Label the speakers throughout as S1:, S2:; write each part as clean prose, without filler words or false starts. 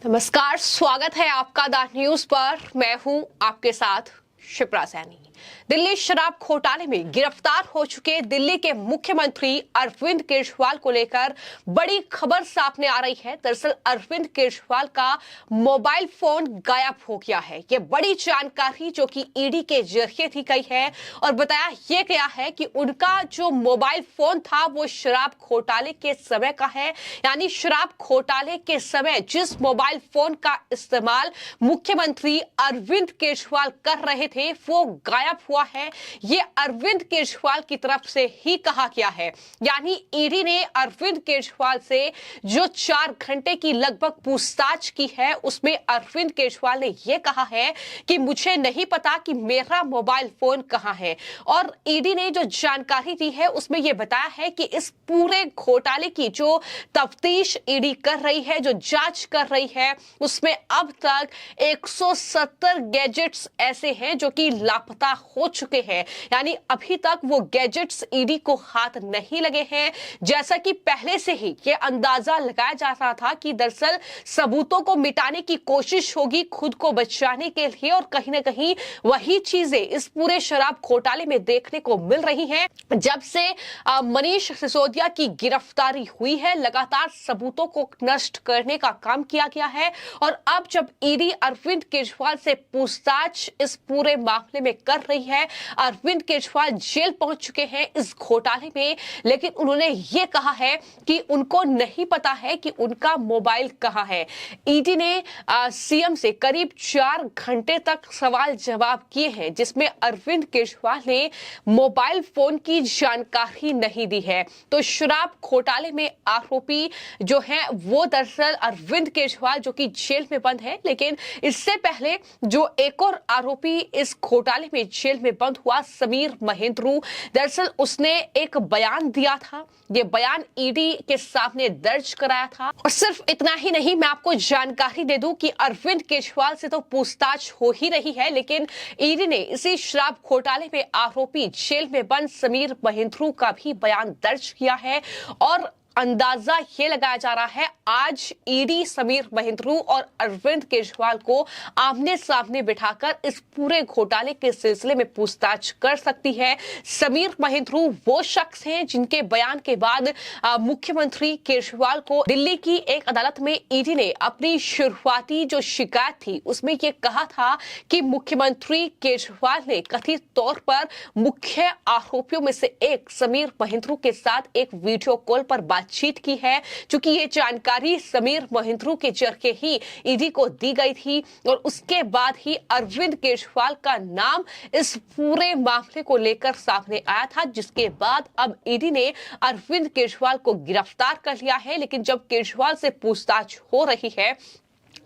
S1: नमस्कार, स्वागत है आपका द न्यूज पर। मैं हूं आपके साथ शिप्रा सैनी। दिल्ली शराब घोटाले में गिरफ्तार हो चुके दिल्ली के मुख्यमंत्री अरविंद केजरीवाल को लेकर बड़ी खबर सामने आ रही है। दरअसल अरविंद केजरीवाल का मोबाइल फोन गायब हो गया है। ये बड़ी जानकारी जो कि ईडी के जरिए दी गई है और बताया यह गया है कि उनका जो मोबाइल फोन था वो शराब घोटाले के समय का है। यानी शराब घोटाले के समय जिस मोबाइल फोन का इस्तेमाल मुख्यमंत्री अरविंद केजरीवाल कर रहे थे वो गायब हुआ है। ये अरविंद केजरीवाल की तरफ से ही कहा गया है। यानी ईडी ने अरविंद केजरीवाल से जो 4 घंटे की लगभग पूछताछ की है उसमें अरविंद केजरीवाल ने यह कहा है कि मुझे नहीं पता कि मेरा मोबाइल फोन कहां है। और ईडी ने जो जानकारी दी है उसमें यह बताया है कि इस पूरे घोटाले की जो तफ्तीश ईडी कर रही है, जो जांच कर रही है, उसमें अब तक 170 गैजेट्स ऐसे हैं जो कि लापता हो चुके हैं। यानी अभी तक वो गैजेट्स ईडी को हाथ नहीं लगे हैं। जैसा कि पहले से ही ये अंदाजा लगाया जा रहा था कि दरअसल सबूतों को मिटाने की कोशिश होगी खुद को बचाने के लिए, और कहीं ना कहीं वही चीजें इस पूरे शराब घोटाले में देखने को मिल रही हैं। जब से मनीष सिसोदिया की गिरफ्तारी हुई है लगातार सबूतों को नष्ट करने का काम किया गया है, और अब जब ईडी अरविंद केजरीवाल से पूछताछ इस पूरे मामले में कर रही है, अरविंद केजरीवाल जेल पहुंच चुके हैं इस घोटाले में, लेकिन उन्होंने ये कहा है कि उनको नहीं पता है कि उनका मोबाइल कहां है। ईडी ने सीएम से करीब 4 घंटे तक सवाल जवाब किए हैं जिसमें अरविंद केजरीवाल ने मोबाइल फोन की जानकारी नहीं दी है। तो शराब घोटाले में आरोपी जो है वो दरअसल अरविंद केजरीवाल जो कि जेल में बंद है, लेकिन इससे पहले जो एक और आरोपी इस घोटाले में जेल में बंद हुआ समीर महेंद्रू, दरअसल उसने एक बयान दिया था। ये बयान ईडी के सामने दर्ज कराया था। और सिर्फ इतना ही नहीं, मैं आपको जानकारी दे दूं कि अरविंद केजरीवाल से तो पूछताछ हो ही रही है, लेकिन ईडी ने इसी शराब घोटाले में आरोपी जेल में बंद समीर महेंद्रू का भी बयान दर्ज किया है। और अंदाजा ये लगाया जा रहा है आज ईडी समीर महेंद्रू और अरविंद केजरीवाल को आमने सामने बिठाकर इस पूरे घोटाले के सिलसिले में पूछताछ कर सकती है। समीर महेंद्रू वो शख्स हैं जिनके बयान के बाद मुख्यमंत्री केजरीवाल को दिल्ली की एक अदालत में ईडी ने अपनी शुरुआती जो शिकायत थी उसमें ये कहा था कि मुख्यमंत्री केजरीवाल ने कथित तौर पर मुख्य आरोपियों में से एक समीर महेंद्रू के साथ एक वीडियो कॉल पर बातचीत की है। चूंकि ये जानकारी समीर महेंद्रू के जरिए ही ईडी को दी गई थी और उसके बाद ही अरविंद केजरीवाल का नाम इस पूरे मामले को लेकर सामने आया था, जिसके बाद अब ईडी ने अरविंद केजरीवाल को गिरफ्तार कर लिया है। लेकिन जब केजरीवाल से पूछताछ हो रही है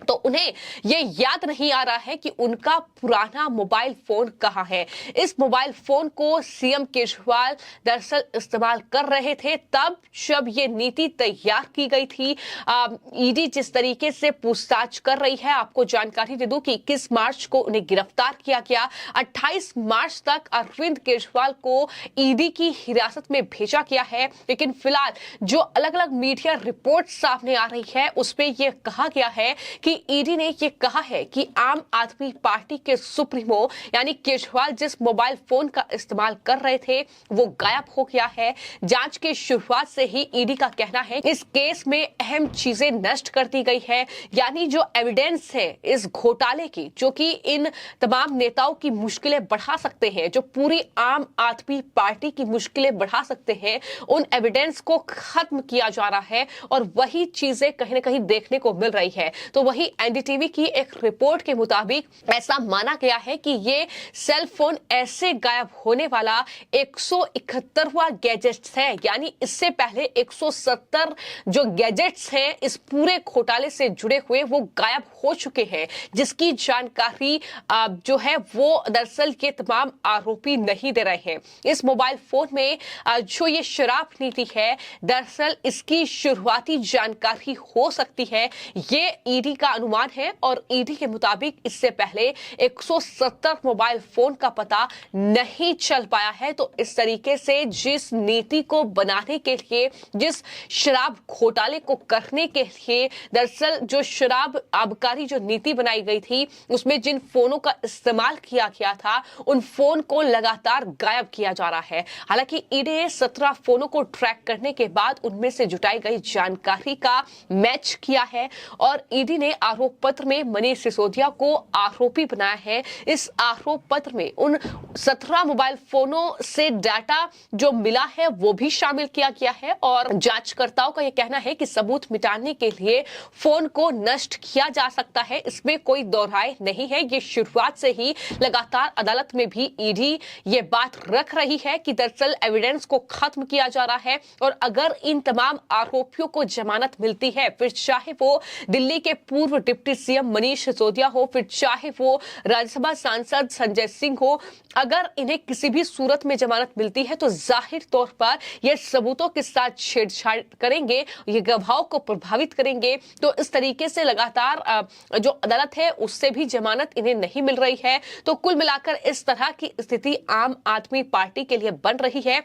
S1: तो उन्हें यह याद नहीं आ रहा है कि उनका पुराना मोबाइल फोन कहां है। इस मोबाइल फोन को सीएम केजरीवाल दरअसल इस्तेमाल कर रहे थे तब जब ये नीति तैयार की गई थी। ईडी जिस तरीके से पूछताछ कर रही है, आपको जानकारी दे दूं कि 21 मार्च को उन्हें गिरफ्तार किया गया। 28 मार्च तक अरविंद केजरीवाल को ईडी की हिरासत में भेजा गया है, लेकिन फिलहाल जो अलग अलग मीडिया रिपोर्ट सामने आ रही है उसमें यह कहा गया है कि ईडी ने यह कहा है कि आम आदमी पार्टी के सुप्रीमो यानी केजरीवाल जिस मोबाइल फोन का इस्तेमाल कर रहे थे वो गायब हो गया है। जांच की शुरुआत से ही ईडी का कहना है इस केस में अहम चीजें नष्ट कर दी गई है। यानी जो एविडेंस है इस घोटाले की जो कि इन तमाम नेताओं की मुश्किलें बढ़ा सकते हैं, जो पूरी आम आदमी पार्टी की मुश्किलें बढ़ा सकते हैं, उन एविडेंस को खत्म किया जा रहा है और वही चीजें कहीं ना कहीं देखने को मिल रही है। तो वही एनडीटीवी की एक रिपोर्ट के मुताबिक ऐसा माना गया है कि ये सेल फोन ऐसे गायब होने वाला 171वां गैजेट्स है। यानी इससे पहले 170 जो गैजेट्स हैं इस पूरे घोटाले से जुड़े हुए वो गायब हो चुके हैं, जिसकी जानकारी जो है वो दरअसल ये तमाम आरोपी नहीं दे रहे हैं। इस मोबाइल फोन में जो ये शराब नीति है दरअसल इसकी शुरुआती जानकारी हो सकती है, ये ईडी ईडी का अनुमान है और ईडी के मुताबिक इससे पहले 170 मोबाइल फोन का पता नहीं चल पाया है। तो इस तरीके से जिस नीति को बनाने के लिए, जिस शराब घोटाले को करने के लिए दरअसल जो शराब आबकारी जो नीति बनाई गई थी उसमें जिन फोनों का इस्तेमाल किया गया था उन फोन को लगातार गायब किया जा रहा है। हालांकि ईडी ने 17 फोनों को ट्रैक करने के बाद उनमें से जुटाई गई जानकारी का मैच किया है और ईडी ने आरोप पत्र में मनीष सिसोदिया को आरोपी बनाया है। इस आरोप पत्र में उन 17 मोबाइल फोनों से डाटा जो मिला है वो भी शामिल किया गया है और जांचकर्ताओं का यह कहना है कि सबूत मिटाने के लिए फोन को नष्ट किया जा सकता है, इसमें कोई दो राय नहीं है। ये शुरुआत से ही लगातार अदालत में भी ईडी ये बात रख रही है कि दरअसल एविडेंस को खत्म किया जा रहा है और अगर इन तमाम आरोपियों को जमानत मिलती है, फिर चाहे वो दिल्ली के पूर्व डिप्टी सीएम मनीष सिसोदिया हो, फिर चाहे वो राज्यसभा सांसद संजय सिंह हो, अगर इन्हें किसी भी सूरत में जमानत मिलती है तो जाहिर तौर पर ये सबूतों के साथ छेड़छाड़ करेंगे, ये गवाहों को प्रभावित करेंगे। तो इस तरीके से लगातार जो अदालत है उससे भी जमानत इन्हें नहीं मिल रही है। तो कुल मिलाकर इस तरह की स्थिति आम आदमी पार्टी के लिए बन रही है।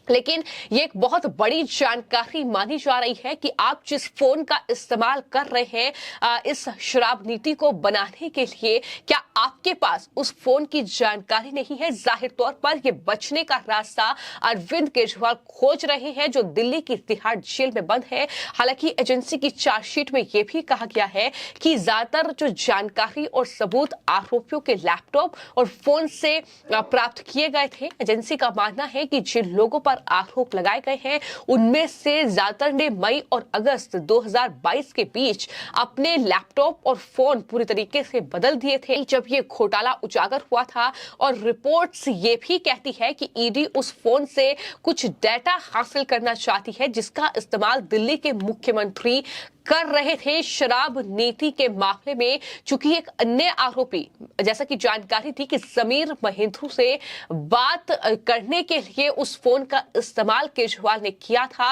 S1: लेकिन ये एक बहुत बड़ी जानकारी मानी जा रही है कि आप जिस फोन का इस्तेमाल कर रहे हैं इस शराब नीति को बनाने के लिए, क्या आपके पास उस फोन की जानकारी नहीं है? जाहिर तौर पर ये बचने का रास्ता अरविंद केजरीवाल खोज रहे हैं जो दिल्ली की तिहाड़ जेल में बंद है। हालांकि एजेंसी की चार्जशीट में यह भी कहा गया है कि ज्यादातर जो जानकारी और सबूत आरोपियों के लैपटॉप और फोन से प्राप्त किए गए थे। एजेंसी का मानना है कि जिन लोगों पर आरोप लगाए गए हैं उनमें से ज्यादातर ने मई और अगस्त 2022 के बीच अपने लैपटॉप और फोन पूरी तरीके से बदल दिए थे जब ये घोटाला उजागर हुआ था। और रिपोर्ट्स ये भी कहती है कि ईडी उस फोन से कुछ डाटा हासिल करना चाहती है जिसका इस्तेमाल दिल्ली के मुख्यमंत्री कर रहे थे शराब नीति के मामले में। चूंकि एक अन्य आरोपी, जैसा कि जानकारी थी कि समीर महिंद्रू से बात करने के लिए उस फोन का इस्तेमाल केजरीवाल ने किया था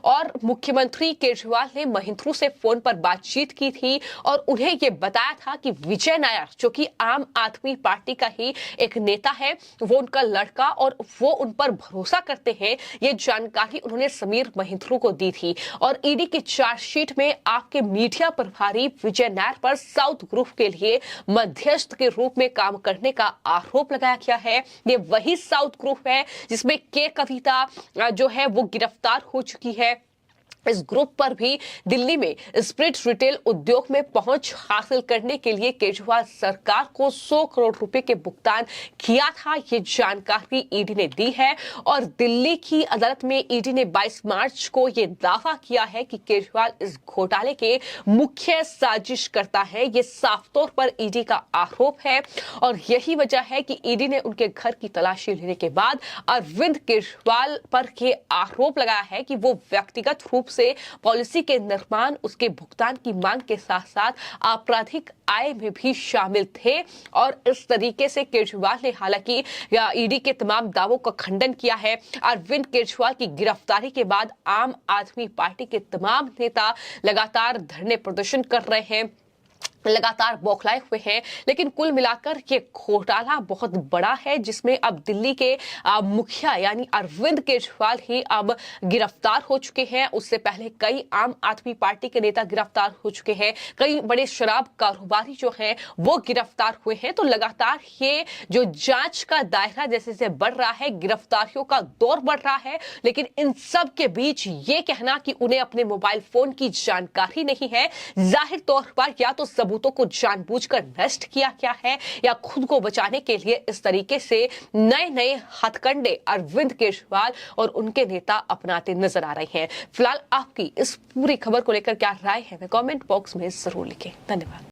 S1: और मुख्यमंत्री केजरीवाल ने महिंद्रू से फोन पर बातचीत की थी और उन्हें यह बताया था कि विजय नायर, जो कि आम आदमी पार्टी का ही एक नेता है, वो उनका लड़का और वो उन पर भरोसा करते हैं। ये जानकारी उन्होंने समीर महिंद्रू को दी थी। और ईडी की चार्जशीट में आपके मीडिया प्रभारी विजय नायर पर साउथ ग्रुप के लिए मध्यस्थ के रूप में काम करने का आरोप लगाया गया है। ये वही साउथ ग्रुप है जिसमें के कविता जो है वो गिरफ्तार हो चुकी है। इस ग्रुप पर भी दिल्ली में स्प्रिट रिटेल उद्योग में पहुंच हासिल करने के लिए केजरीवाल सरकार को 100 करोड़ रुपए के भुगतान किया था। ये जानकारी ईडी ने दी है और दिल्ली की अदालत में ईडी ने 22 मार्च को ये दावा किया है कि केजरीवाल इस घोटाले के मुख्य साजिश करता है। ये साफ तौर पर ईडी का आरोप है और यही वजह है कि ईडी ने उनके घर की तलाशी लेने के बाद अरविंद केजरीवाल पर यह आरोप लगाया है कि वो व्यक्तिगत रूप से पॉलिसी के निर्माण, उसके भुगतान की मांग के साथ साथ आपराधिक आय में भी शामिल थे। और इस तरीके से केजरीवाल ने हालांकि ईडी के तमाम दावों का खंडन किया है। अरविंद केजरीवाल की गिरफ्तारी के बाद आम आदमी पार्टी के तमाम नेता लगातार धरने प्रदर्शन कर रहे हैं, लगातार बौखलाए हुए हैं। लेकिन कुल मिलाकर ये घोटाला बहुत बड़ा है जिसमें अब दिल्ली के मुखिया यानी अरविंद केजरीवाल ही अब गिरफ्तार हो चुके हैं। उससे पहले कई आम आदमी पार्टी के नेता गिरफ्तार हो चुके हैं, कई बड़े शराब कारोबारी जो हैं वो गिरफ्तार हुए हैं। तो लगातार ये जो जांच का दायरा जैसे जैसे बढ़ रहा है, गिरफ्तारियों का दौर बढ़ रहा है। लेकिन इन सब के बीच ये कहना कि उन्हें अपने मोबाइल फोन की जानकारी नहीं है, जाहिर तौर पर या तो सबूतों को जानबूझकर नष्ट किया गया है या खुद को बचाने के लिए इस तरीके से नए नए हथकंडे अरविंद केजरीवाल और उनके नेता अपनाते नजर आ रहे हैं। फिलहाल आपकी इस पूरी खबर को लेकर क्या राय है, मैं कमेंट बॉक्स में जरूर लिखें। धन्यवाद।